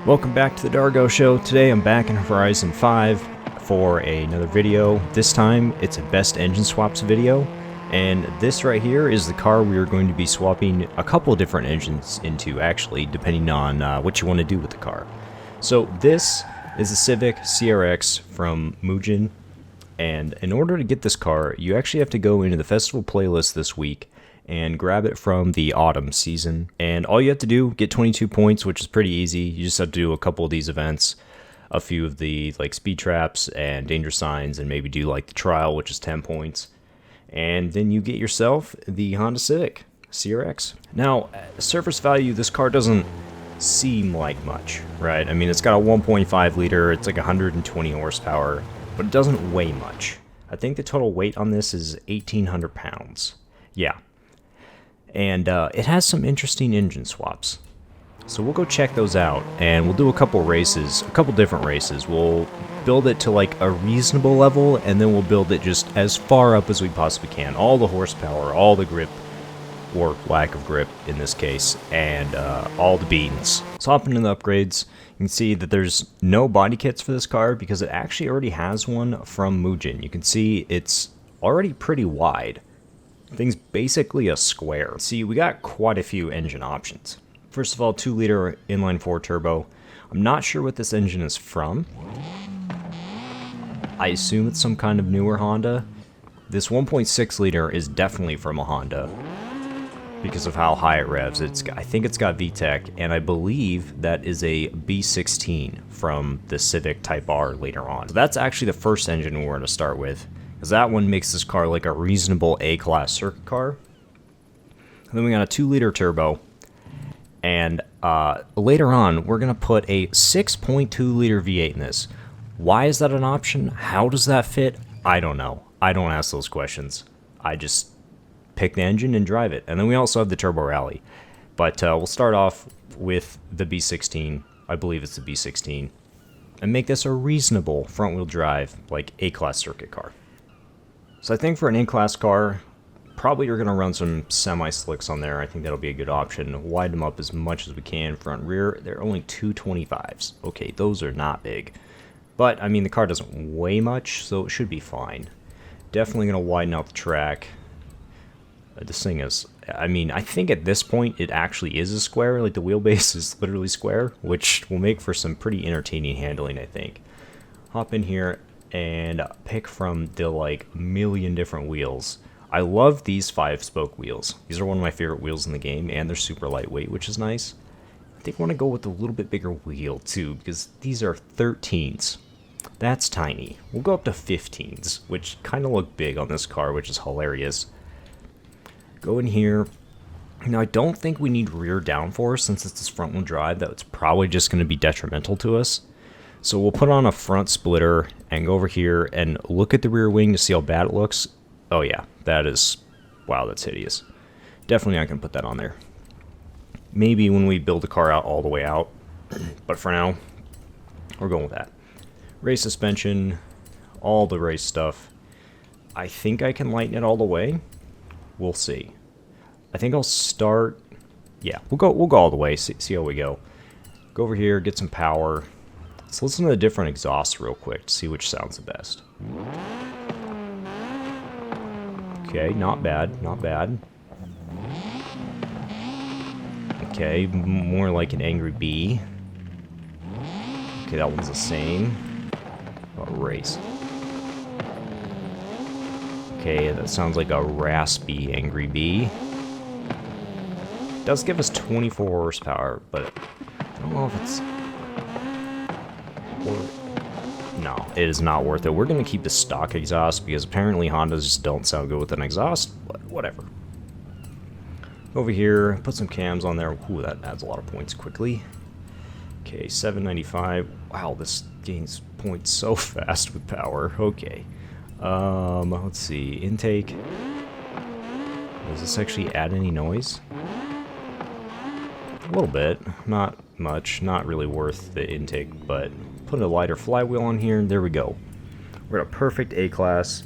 Welcome back to the Dargo Show. Today I'm back in Horizon 5 for another video. This time it's a best engine swaps video, and this right here is the car we are going to be swapping a couple of different engines into, actually, depending on what you want to do with the car. So this is the Civic CRX from Mugen, and in order to get this car, you actually have to go into the festival playlist this week and grab it from the autumn season. And all you have to do, get 22 points, which is pretty easy. You just have to do a couple of these events, a few of the like speed traps and danger signs, and maybe do like the trial, which is 10 points. And then you get yourself the Honda Civic CRX. Now, surface value, this car doesn't seem like much, right? I mean, it's got a 1.5 liter, it's like 120 horsepower, but it doesn't weigh much. I think the total weight on this is 1,800 pounds. Yeah. And it has some interesting engine swaps. So we'll go check those out, and we'll do a couple races, a couple different races. We'll build it to like a reasonable level, and then we'll build it just as far up as we possibly can. All the horsepower, all the grip, or lack of grip in this case, and all the beans. So hop into the upgrades. You can see that there's no body kits for this car because it actually already has one from Mugen. You can see it's already pretty wide. Thing's basically a square. See, we got quite a few engine options. First of all, 2-liter inline-4 turbo. I'm not sure what this engine is from. I assume it's some kind of newer Honda. This 1.6-liter is definitely from a Honda because of how high it revs. I think it's got VTEC, and I believe that is a B16 from the Civic Type R later on. So that's actually the first engine we're going to start with, because that one makes this car like a reasonable A-class circuit car. And then we got a 2-liter turbo. And later on, we're going to put a 6.2-liter V8 in this. Why is that an option? How does that fit? I don't know. I don't ask those questions. I just pick the engine and drive it. And then we also have the Turbo Rally. But we'll start off with the B16. I believe it's the B16. And make this a reasonable front-wheel drive, like A-class circuit car. So I think for an A-class car, probably you're going to run some semi-slicks on there. I think that'll be a good option. Widen them up as much as we can, front and rear. They're only 225s. Okay, those are not big. But, I mean, the car doesn't weigh much, so it should be fine. Definitely going to widen out the track. This thing is, I mean, I think at this point it actually is a square. Like, the wheelbase is literally square, which will make for some pretty entertaining handling, I think. Hop in here and pick from the like million different wheels. I love these 5-spoke wheels. These are one of my favorite wheels in the game, and they're super lightweight, which is nice. I think I want to go with a little bit bigger wheel too, because these are 13s. That's tiny. We'll go up to 15s, which kind of look big on this car, which is hilarious. Go in here. Now, I don't think we need rear downforce since it's this front-wheel drive. That's probably just going to be detrimental to us. So we'll put on a front splitter and go over here and look at the rear wing to see how bad it looks. Oh yeah, that is, wow, that's hideous. Definitely not going to put that on there. Maybe when we build the car out all the way out, but for now, we're going with that. Race suspension, all the race stuff. I think I can lighten it all the way. We'll see. I think I'll start, yeah, we'll go all the way, see how we go. Go over here, get some power. Let's listen to the different exhausts real quick to see which sounds the best. Okay, not bad, not bad. Okay, more like an angry bee. Okay, that one's the same. Oh, race. Okay, that sounds like a raspy angry bee. It does give us 24 horsepower, but I don't know if it's... No, it is not worth it. We're going to keep the stock exhaust because apparently Hondas just don't sound good with an exhaust, but whatever. Over here, put some cams on there. Ooh, that adds a lot of points quickly. Okay, 795. Wow, this gains points so fast with power. Okay. Let's see. Intake. Does this actually add any noise? A little bit. Not much. Not really worth the intake, but put a lighter flywheel on here, and there we go. We're at a perfect A-class,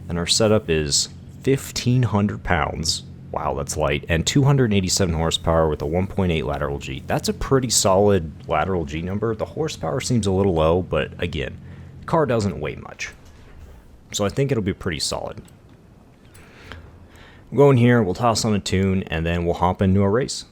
and our setup is 1,500 pounds. Wow, that's light. And 287 horsepower with a 1.8 lateral G. That's a pretty solid lateral G number. The horsepower seems a little low, but again, the car doesn't weigh much. So I think it'll be pretty solid. We'll go in here, we'll toss on a tune, and then we'll hop into a race.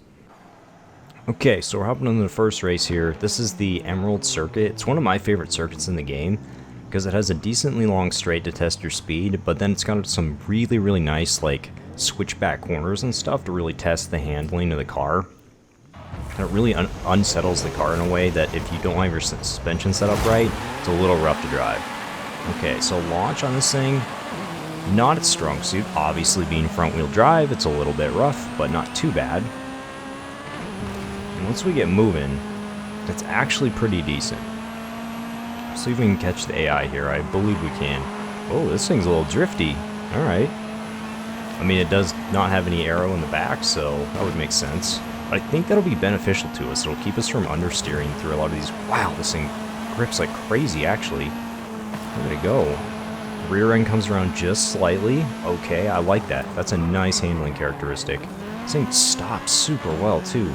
Okay, so we're hopping into the first race here. This is the Emerald Circuit. It's one of my favorite circuits in the game because it has a decently long straight to test your speed, but then it's got some really, really nice like switchback corners and stuff to really test the handling of the car. And it really unsettles the car in a way that if you don't have your suspension set up right, it's a little rough to drive. Okay, so launch on this thing, not its strong suit. Obviously being front wheel drive, it's a little bit rough, but not too bad. And once we get moving, it's actually pretty decent. See if we can catch the AI here. I believe we can. Oh, this thing's a little drifty. Alright. I mean, it does not have any arrow in the back, so that would make sense. But I think that'll be beneficial to us. It'll keep us from understeering through a lot of these. Wow, this thing grips like crazy, actually. Where did it go? Rear end comes around just slightly. Okay, I like that. That's a nice handling characteristic. This thing stops super well, too.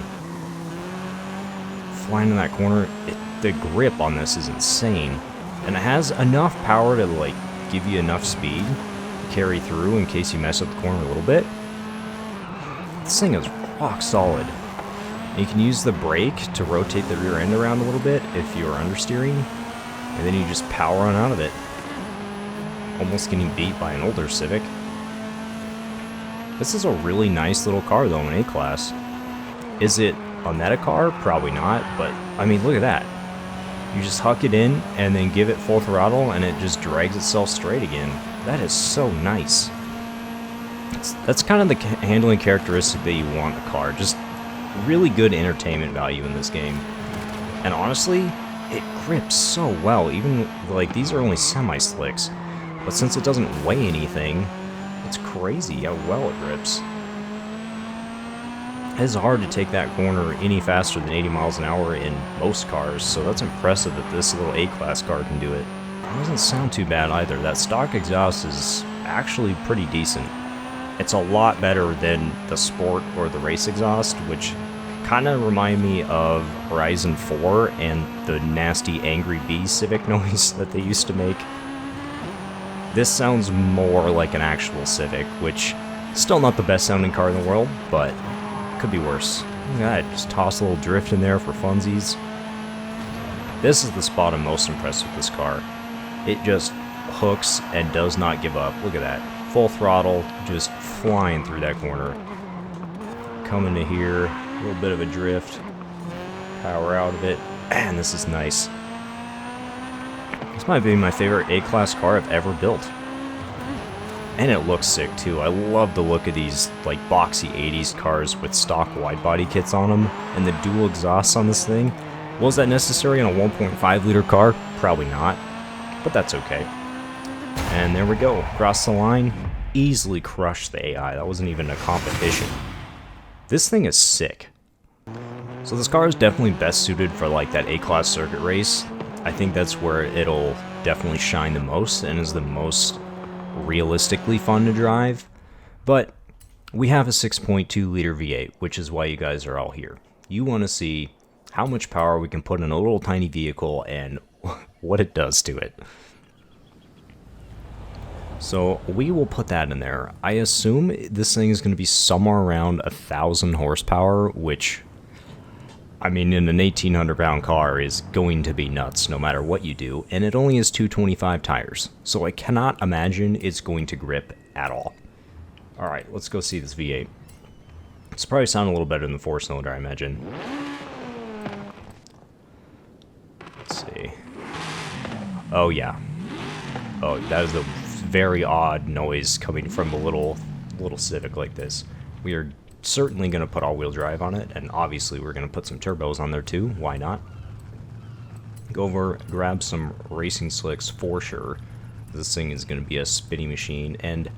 Flying in that corner, the grip on this is insane. And it has enough power to, like, give you enough speed to carry through in case you mess up the corner a little bit. This thing is rock solid. And you can use the brake to rotate the rear end around a little bit if you're understeering. And then you just power on out of it. Almost getting beat by an older Civic. This is a really nice little car though, an A-Class. Is it a meta car? Probably not, but I mean, look at that. You just huck it in and then give it full throttle and it just drags itself straight again. That is so nice. That's kind of the handling characteristic that you want in a car. Just really good entertainment value in this game. And honestly, it grips so well. Even like these are only semi-slicks, but since it doesn't weigh anything, it's crazy how well it grips. It's hard to take that corner any faster than 80 miles an hour in most cars, so that's impressive that this little A-Class car can do it. It doesn't sound too bad either. That stock exhaust is actually pretty decent. It's a lot better than the Sport or the Race exhaust, which kind of remind me of Horizon 4 and the nasty Angry Bee Civic noise that they used to make. This sounds more like an actual Civic, which still not the best sounding car in the world, but could be worse. Look at that, just toss a little drift in there for funsies. This is the spot I'm most impressed with this car. It just hooks and does not give up. Look at that. Full throttle, just flying through that corner. Coming to here, a little bit of a drift. Power out of it. Man, this is nice. This might be my favorite A-Class car I've ever built. And it looks sick too. I love the look of these like boxy 80s cars with stock wide body kits on them and the dual exhausts on this thing. Was that necessary in a 1.5 liter car? Probably not, but that's okay. And there we go, across the line, easily crushed the AI. That wasn't even a competition. This thing is sick. So this car is definitely best suited for like that A-Class circuit race. I think that's where it'll definitely shine the most and is the most realistically fun to drive. But we have a 6.2 liter V8, which is why you guys are all here. You want to see how much power we can put in a little tiny vehicle and what it does to it. So we will put that in there. I assume this thing is going to be somewhere around 1,000 horsepower, which, I mean, in an 1,800 pound car is going to be nuts no matter what you do, and it only has 225 tires, so I cannot imagine it's going to grip at all. Alright, let's go see this V8. It's probably sound a little better than the 4-cylinder, I imagine. Let's see. Oh yeah. Oh, that is a very odd noise coming from a little Civic like this. We are certainly going to put all-wheel drive on it, and obviously we're going to put some turbos on there too. Why not? Go over, grab some racing slicks for sure. This thing is going to be a spinny machine, and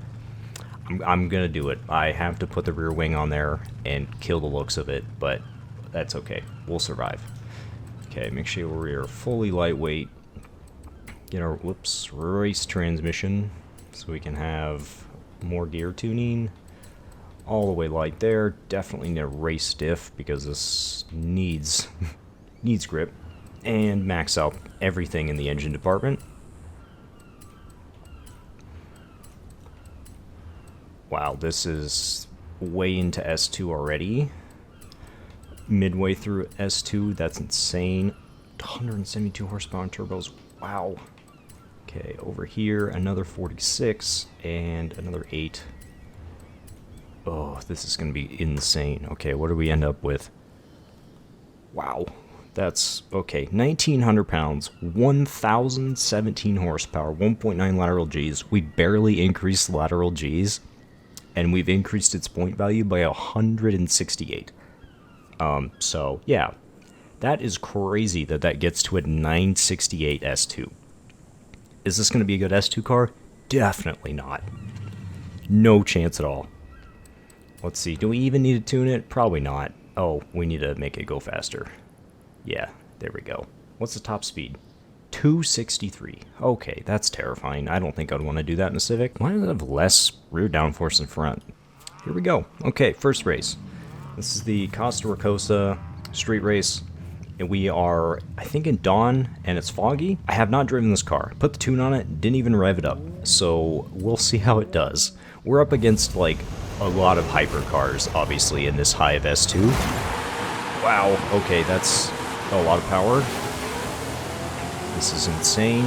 I'm going to do it. I have to put the rear wing on there and kill the looks of it, but that's okay. We'll survive. Okay, make sure we're fully lightweight. Get our, race transmission so we can have more gear tuning. All the way light there. Definitely need a race diff because this needs needs grip. And max out everything in the engine department. Wow, this is way into S2 already. Midway through S2, that's insane. 172 horsepower turbos, wow. Okay, over here, another 46 and another 8. Oh, this is going to be insane. Okay, what do we end up with? Wow, that's, okay, 1,900 pounds, 1,017 horsepower, 1.9 lateral Gs. We barely increased lateral Gs, and we've increased its point value by 168. So, yeah, that is crazy that that gets to a 968 S2. Is this going to be a good S2 car? Definitely not. No chance at all. Let's see, do we even need to tune it? Probably not. Oh, we need to make it go faster. Yeah, there we go. What's the top speed? 263. Okay, that's terrifying. I don't think I'd want to do that in a Civic. Why does it have less rear downforce in front? Here we go. Okay, first race. This is the Costa Ricosa street race. And we are, I think, in dawn, and it's foggy. I have not driven this car. Put the tune on it, didn't even rev it up. So we'll see how it does. We're up against, like, a lot of hypercars, obviously, in this high of S2. Wow, okay, that's a lot of power. This is insane.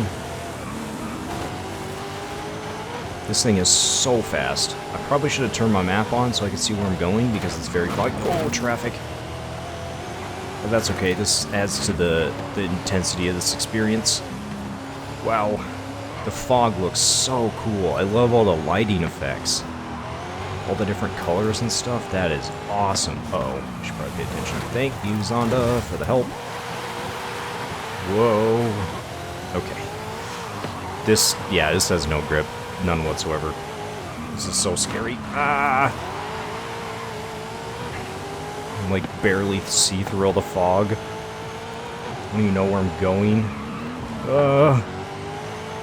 This thing is so fast. I probably should have turned my map on so I could see where I'm going, because it's very foggy. Oh, traffic. But that's okay, this adds to the intensity of this experience. Wow, the fog looks so cool. I love all the lighting effects. All the different colors and stuff, that is awesome. Uh-oh, I should probably pay attention. Thank you, Zonda, for the help. Whoa. Okay. This has no grip. None whatsoever. This is so scary. Ah! I can, like, barely see through all the fog. I don't even know where I'm going.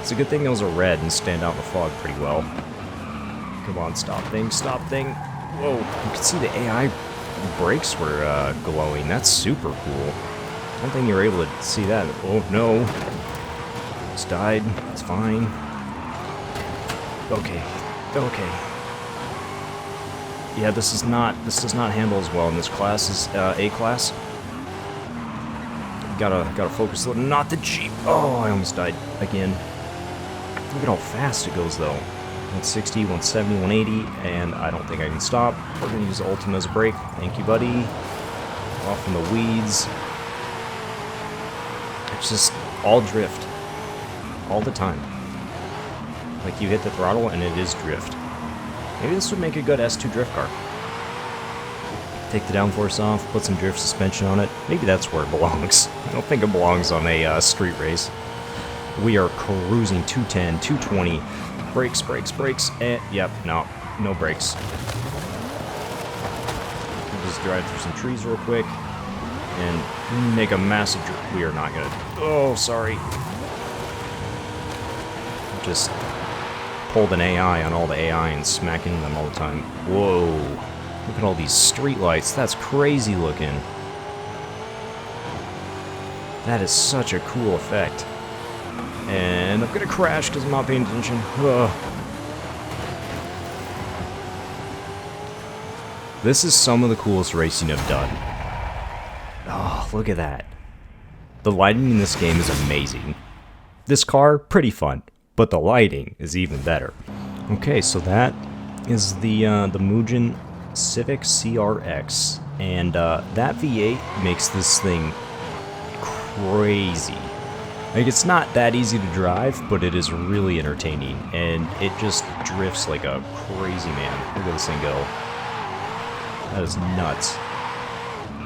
It's a good thing those are red and stand out in the fog pretty well. Come on, stop thing, stop thing. Whoa, you can see the AI brakes were glowing. That's super cool. I don't think you were able to see that. Oh, no. It's died. It's fine. Okay. Okay. Yeah, this does not handle as well in this class as A class. Gotta focus a little. Not the Jeep. Oh, I almost died again. Look at how fast it goes though. 160, 170, 180, and I don't think I can stop. We're gonna use Ultima as a brake. Thank you, buddy. Off in the weeds. It's just all drift. All the time. Like, you hit the throttle and it is drift. Maybe this would make a good S2 drift car. Take the downforce off, put some drift suspension on it. Maybe that's where it belongs. I don't think it belongs on a street race. We are cruising 210, 220. Brakes, brakes, brakes, and yep, no brakes. We'll just drive through some trees real quick and make a massive drift. We are not gonna. Oh, sorry. Just pulled an AI on all the AI and smacking them all the time. Whoa! Look at all these street lights. That's crazy looking. That is such a cool effect. And I'm gonna crash because I'm not paying attention. Ugh. This is some of the coolest racing I've done. Oh, look at that. The lighting in this game is amazing. This car, pretty fun, but the lighting is even better. Okay, so that is the Mugen Civic CRX, and that V8 makes this thing crazy. Like, it's not that easy to drive, but it is really entertaining, and it just drifts like a crazy man. Look at this thing go. That is nuts.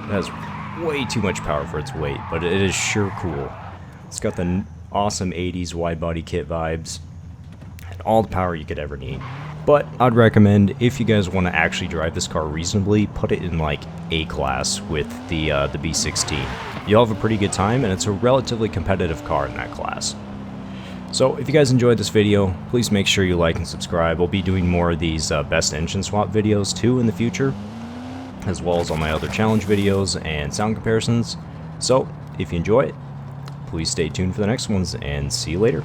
That has way too much power for its weight, but it is sure cool. It's got the awesome 80s wide-body kit vibes, and all the power you could ever need. But I'd recommend, if you guys want to actually drive this car reasonably, put it in like A-class with the B16. You'll have a pretty good time, and it's a relatively competitive car in that class. So if you guys enjoyed this video, please make sure you like and subscribe. We'll be doing more of these best engine swap videos too in the future, as well as all my other challenge videos and sound comparisons. So if you enjoy it, please stay tuned for the next ones, and see you later.